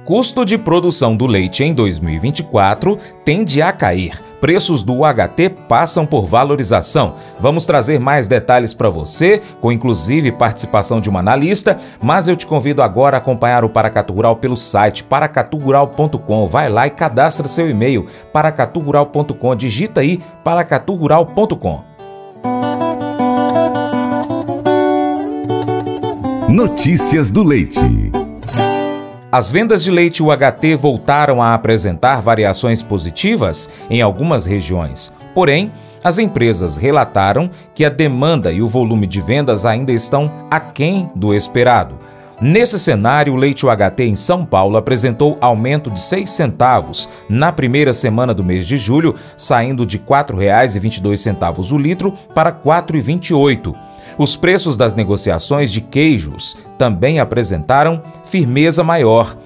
Custo de produção do leite em 2024 tende a cair. Preços do UHT passam por valorização. Vamos trazer mais detalhes para você, com inclusive participação de uma analista, mas eu te convido agora a acompanhar o Paracatu Rural pelo site paracaturural.com. Vai lá e cadastra seu e-mail, paracaturural.com. Digita aí paracaturural.com. Notícias do leite. As vendas de leite UHT voltaram a apresentar variações positivas em algumas regiões. Porém, as empresas relataram que a demanda e o volume de vendas ainda estão aquém do esperado. Nesse cenário, o leite UHT em São Paulo apresentou aumento de 6 centavos na primeira semana do mês de julho, saindo de R$ 4,22 o litro para R$ 4,28. Os preços das negociações de queijos também apresentaram firmeza maior.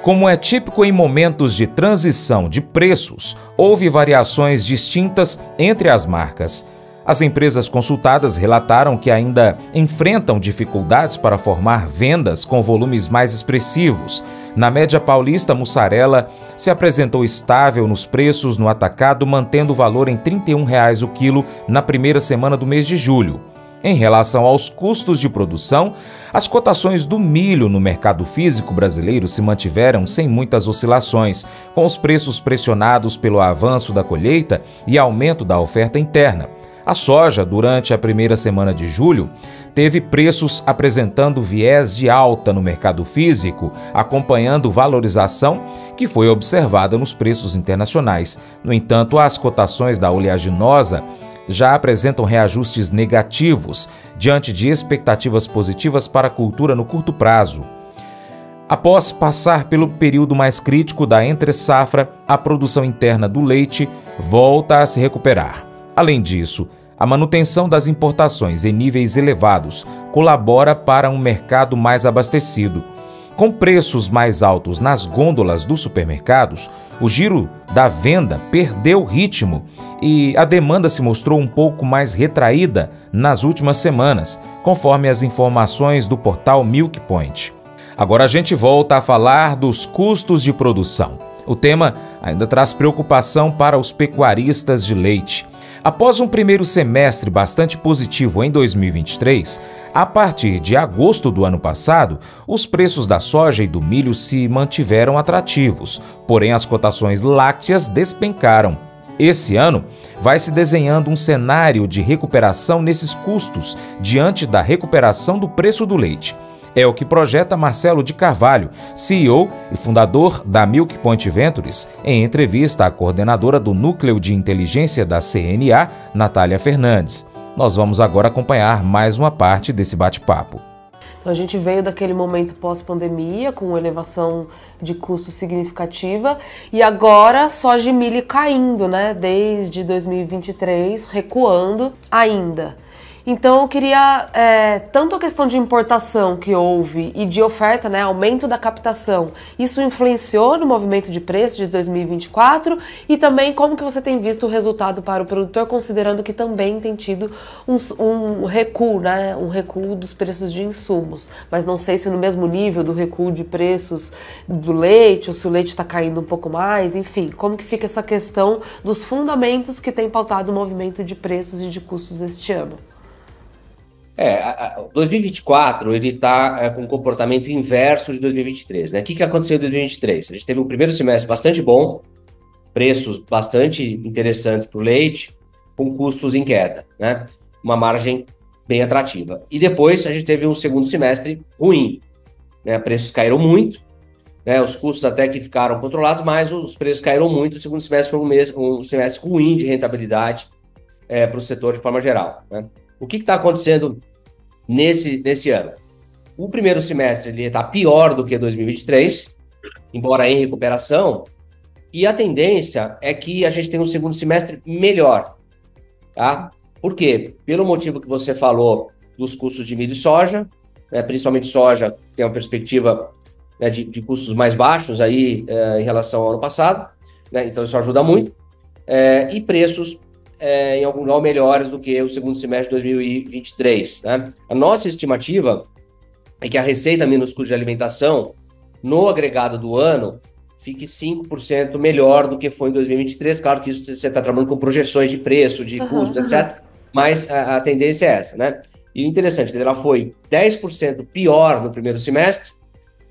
Como é típico em momentos de transição de preços, houve variações distintas entre as marcas. As empresas consultadas relataram que ainda enfrentam dificuldades para formar vendas com volumes mais expressivos. Na média paulista, a mussarela se apresentou estável nos preços no atacado, mantendo o valor em R$ 31 o quilo na primeira semana do mês de julho. Em relação aos custos de produção, as cotações do milho no mercado físico brasileiro se mantiveram sem muitas oscilações, com os preços pressionados pelo avanço da colheita e aumento da oferta interna. A soja, durante a primeira semana de julho, teve preços apresentando viés de alta no mercado físico, acompanhando valorização que foi observada nos preços internacionais. No entanto, as cotações da oleaginosa já apresentam reajustes negativos diante de expectativas positivas para a cultura no curto prazo. Após passar pelo período mais crítico da entre-safra, a produção interna do leite volta a se recuperar. Além disso, a manutenção das importações em níveis elevados colabora para um mercado mais abastecido. Com preços mais altos nas gôndolas dos supermercados, o giro da venda perdeu ritmo e a demanda se mostrou um pouco mais retraída nas últimas semanas, conforme as informações do portal Milk Point. Agora a gente volta a falar dos custos de produção. O tema ainda traz preocupação para os pecuaristas de leite. Após um primeiro semestre bastante positivo em 2023, a partir de agosto do ano passado, os preços da soja e do milho se mantiveram atrativos, porém as cotações lácteas despencaram. Esse ano vai se desenhando um cenário de recuperação nesses custos diante da recuperação do preço do leite. É o que projeta Marcelo de Carvalho, CEO e fundador da Milk Point Ventures, em entrevista à coordenadora do Núcleo de Inteligência da CNA, Natália Fernandes. Nós vamos agora acompanhar mais uma parte desse bate-papo. Então, a gente veio daquele momento pós-pandemia, com elevação de custo significativa, e agora soja e milho caindo, né? Desde 2023, recuando ainda. Então, eu queria, tanto a questão de importação que houve e de oferta, né, aumento da captação, isso influenciou no movimento de preço de 2024 e também como que você tem visto o resultado para o produtor, considerando que também tem tido um recuo, né, um recuo dos preços de insumos, mas não sei se no mesmo nível do recuo de preços do leite ou se o leite está caindo um pouco mais, enfim, como que fica essa questão dos fundamentos que tem pautado o movimento de preços e de custos este ano? 2024 ele está com um comportamento inverso de 2023, né? O que aconteceu em 2023? A gente teve um primeiro semestre bastante bom, preços bastante interessantes para o leite, com custos em queda, né? Uma margem bem atrativa. E depois a gente teve um segundo semestre ruim, né? Preços caíram muito, né? Os custos até que ficaram controlados, mas os preços caíram muito. O segundo semestre foi um semestre ruim de rentabilidade para o setor de forma geral, né? O que está acontecendo nesse ano? O primeiro semestre ele está pior do que 2023, embora em recuperação, e a tendência é que a gente tenha um segundo semestre melhor, tá? Por quê? Pelo motivo que você falou dos custos de milho e soja, né, principalmente soja, tem uma perspectiva, né, de custos mais baixos aí, em relação ao ano passado, né, então isso ajuda muito, e preços em algum grau melhores do que o segundo semestre de 2023, né? A nossa estimativa é que a receita menos custo de alimentação no agregado do ano, fique 5% melhor do que foi em 2023. Claro que isso você está trabalhando com projeções de preço, de custo, etc. Mas a tendência é essa, né? E o interessante é que ela foi 10% pior no primeiro semestre,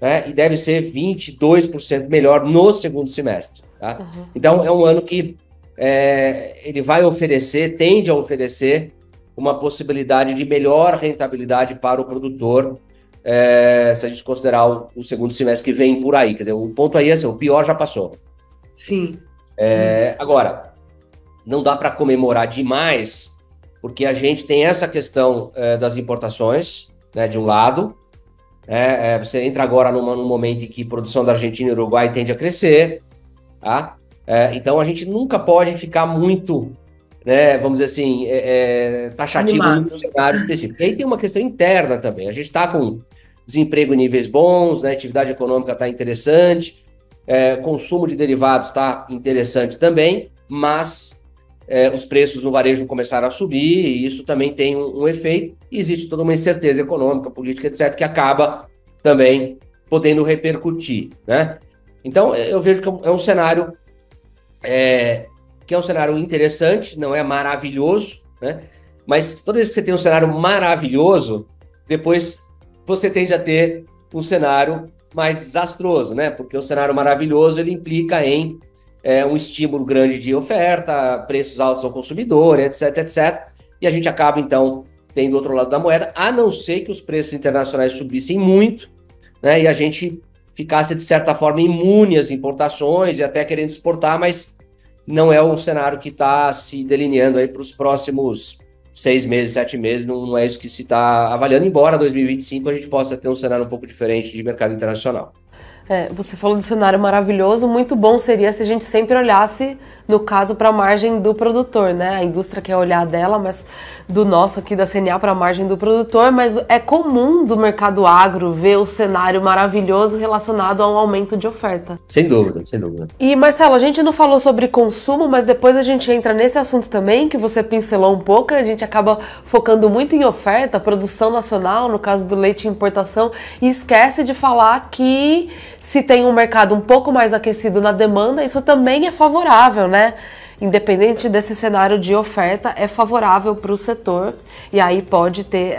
né? E deve ser 22% melhor no segundo semestre, tá? Então, é um ano que ele vai oferecer, tende a oferecer uma possibilidade de melhor rentabilidade para o produtor, se a gente considerar o segundo semestre que vem por aí. Quer dizer, o ponto aí é assim, o pior já passou. Sim. Agora, não dá para comemorar demais, porque a gente tem essa questão das importações, né, de um lado. Você entra agora num momento em que a produção da Argentina e do Uruguai tende a crescer, tá? Então a gente nunca pode ficar muito, né, vamos dizer assim, taxativo num cenário específico. E aí tem uma questão interna também. A gente está com desemprego em níveis bons, né, atividade econômica está interessante, consumo de derivados está interessante também, mas os preços no varejo começaram a subir e isso também tem um efeito. E existe toda uma incerteza econômica, política, etc., que acaba também podendo repercutir, né? Então, eu vejo que é um cenário que é um cenário interessante, não é maravilhoso, né? Mas toda vez que você tem um cenário maravilhoso, depois você tende a ter um cenário mais desastroso, né? Porque o cenário maravilhoso, ele implica em um estímulo grande de oferta, preços altos ao consumidor, etc, etc. E a gente acaba, então, tendo outro lado da moeda, a não ser que os preços internacionais subissem muito, né? E a gente ficasse, de certa forma, imune às importações e até querendo exportar, mas não é o cenário que está se delineando aí para os próximos 6 meses, 7 meses, não é isso que se está avaliando, embora 2025 a gente possa ter um cenário um pouco diferente de mercado internacional. Você falou do cenário maravilhoso, muito bom seria se a gente sempre olhasse, no caso, para a margem do produtor, né? A indústria quer olhar dela, mas do nosso aqui da CNA para a margem do produtor, mas é comum do mercado agro ver o cenário maravilhoso relacionado a um aumento de oferta. Sem dúvida, sem dúvida. E Marcelo, a gente não falou sobre consumo, mas depois a gente entra nesse assunto também, que você pincelou um pouco, a gente acaba focando muito em oferta, produção nacional, no caso do leite e importação, e esquece de falar que se tem um mercado um pouco mais aquecido na demanda, isso também é favorável, né? Independente desse cenário de oferta, é favorável para o setor e aí pode ter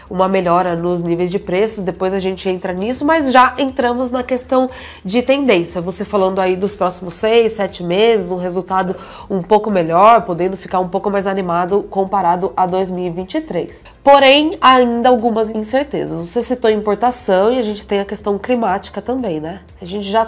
uma melhora nos níveis de preços, depois a gente entra nisso, mas já entramos na questão de tendência. Você falando aí dos próximos 6, 7 meses, um resultado um pouco melhor, podendo ficar um pouco mais animado comparado a 2023. Porém, ainda algumas incertezas. Você citou importação e a gente tem a questão climática também, né? A gente já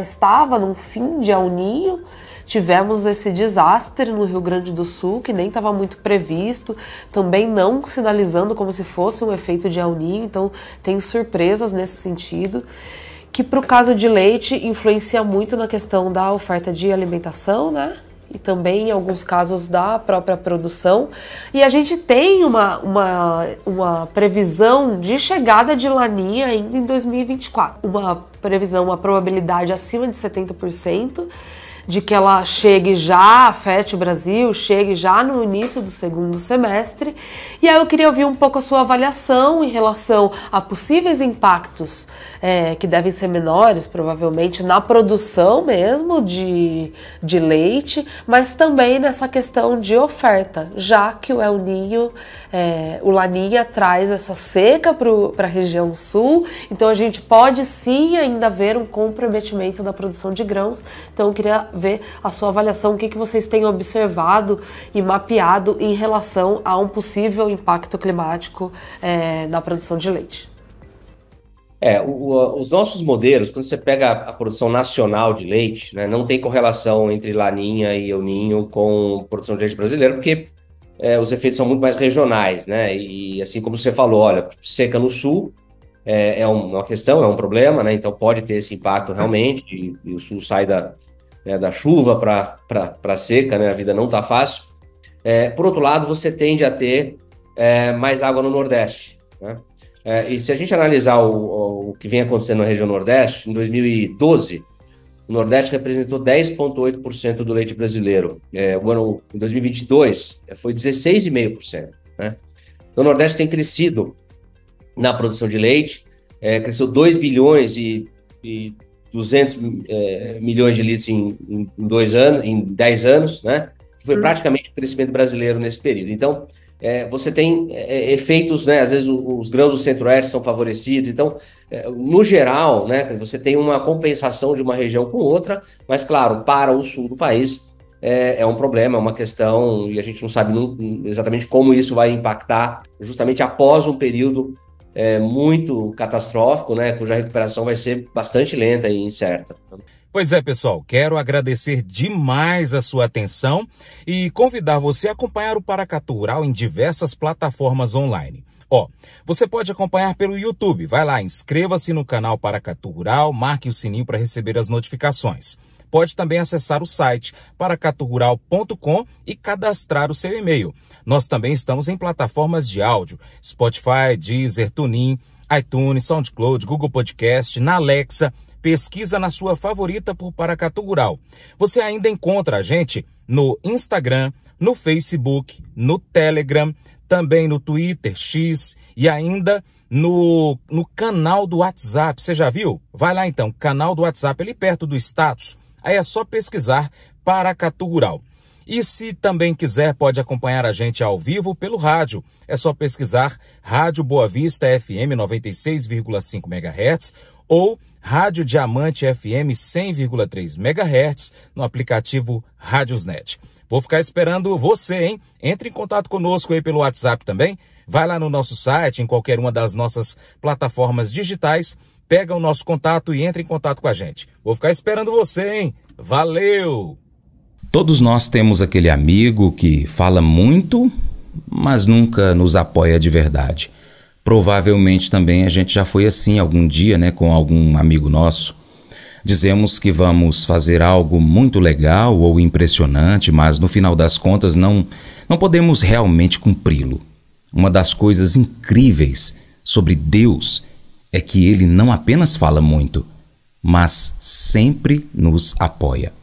estava num fim de El Niño. Tivemos esse desastre no Rio Grande do Sul, que nem estava muito previsto, também não sinalizando como se fosse um efeito de El Niño, então tem surpresas nesse sentido, que para o caso de leite influencia muito na questão da oferta de alimentação, né? E também em alguns casos da própria produção. E a gente tem uma previsão de chegada de laninha ainda em 2024. Uma previsão, uma probabilidade acima de 70%, de que ela chegue já, afete o Brasil, chegue já no início do segundo semestre. E aí eu queria ouvir um pouco a sua avaliação em relação a possíveis impactos que devem ser menores, provavelmente, na produção mesmo de leite, mas também nessa questão de oferta, já que o El Niño, o Laninha traz essa seca para a região sul, então a gente pode sim ainda ver um comprometimento da produção de grãos. Então eu queria ver a sua avaliação, o que vocês têm observado e mapeado em relação a um possível impacto climático na produção de leite. Os nossos modelos, quando você pega a produção nacional de leite, né, não tem correlação entre Laninha e El Niño com produção de leite brasileira, porque os efeitos são muito mais regionais, né? E assim como você falou, olha, seca no sul é uma questão, é um problema, né? Então pode ter esse impacto realmente, e o sul sai da chuva para a seca, né? A vida não está fácil. Por outro lado, você tende a ter mais água no Nordeste, né? E se a gente analisar o que vem acontecendo na região Nordeste, em 2012, o Nordeste representou 10,8% do leite brasileiro. O ano, em 2022, foi 16,5%, né? Então, o Nordeste tem crescido na produção de leite, cresceu 2 bilhões e 200 milhões de litros em 2 anos, em 10 anos, né? Foi praticamente o crescimento brasileiro nesse período. Então, você tem efeitos, né? Às vezes os grãos do Centro-Oeste são favorecidos. Então, no geral, né? Você tem uma compensação de uma região com outra, mas, claro, para o sul do país é um problema, é uma questão, e a gente não sabe exatamente como isso vai impactar justamente após um período muito catastrófico, né? Cuja recuperação vai ser bastante lenta e incerta. Pois é, pessoal, quero agradecer demais a sua atenção e convidar você a acompanhar o Paracatu Rural em diversas plataformas online. Você pode acompanhar pelo YouTube. Vai lá, inscreva-se no canal Paracatu Rural, marque o sininho para receber as notificações. Pode também acessar o site paracaturural.com e cadastrar o seu e-mail. Nós também estamos em plataformas de áudio, Spotify, Deezer, TuneIn, iTunes, SoundCloud, Google Podcast, na Alexa. Pesquisa na sua favorita por Paracatu Rural. Você ainda encontra a gente no Instagram, no Facebook, no Telegram, também no Twitter, X e ainda no canal do WhatsApp. Você já viu? Vai lá então, canal do WhatsApp, ali perto do status. Aí é só pesquisar Paracatu Rural. E se também quiser, pode acompanhar a gente ao vivo pelo rádio. É só pesquisar Rádio Boa Vista FM 96,5 MHz ou Rádio Diamante FM 100,3 MHz no aplicativo Rádiosnet. Vou ficar esperando você, hein? Entre em contato conosco aí pelo WhatsApp também. Vai lá no nosso site, em qualquer uma das nossas plataformas digitais, pega o nosso contato e entre em contato com a gente. Vou ficar esperando você, hein? Valeu! Todos nós temos aquele amigo que fala muito, mas nunca nos apoia de verdade. Provavelmente também a gente já foi assim algum dia, né, com algum amigo nosso. Dizemos que vamos fazer algo muito legal ou impressionante, mas no final das contas não podemos realmente cumpri-lo. Uma das coisas incríveis sobre Deus é que Ele não apenas fala muito, mas sempre nos apoia.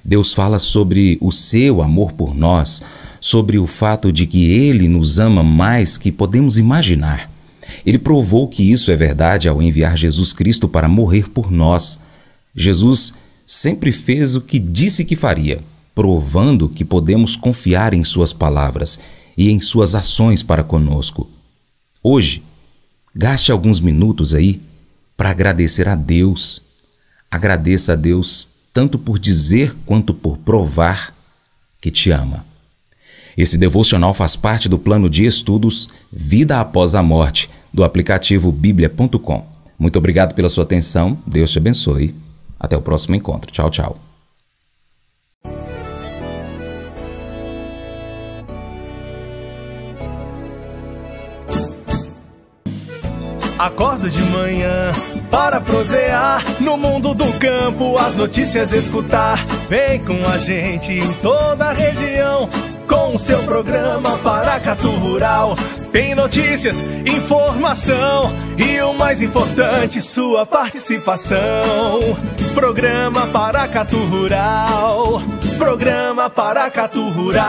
Deus fala sobre o seu amor por nós, sobre o fato de que Ele nos ama mais que podemos imaginar. Ele provou que isso é verdade ao enviar Jesus Cristo para morrer por nós. Jesus sempre fez o que disse que faria, provando que podemos confiar em suas palavras e em suas ações para conosco. Hoje, gaste alguns minutos aí para agradecer a Deus. Agradeça a Deus tanto por dizer quanto por provar que te ama. Esse devocional faz parte do plano de estudos Vida Após a Morte, do aplicativo biblia.com. Muito obrigado pela sua atenção, Deus te abençoe. Até o próximo encontro. Tchau, tchau. Acordo de manhã para prosear no mundo do campo, as notícias escutar. Vem com a gente em toda a região com o seu programa Paracatu Rural. Tem notícias, informação e o mais importante, sua participação. Programa Paracatu Rural. Programa Paracatu Rural.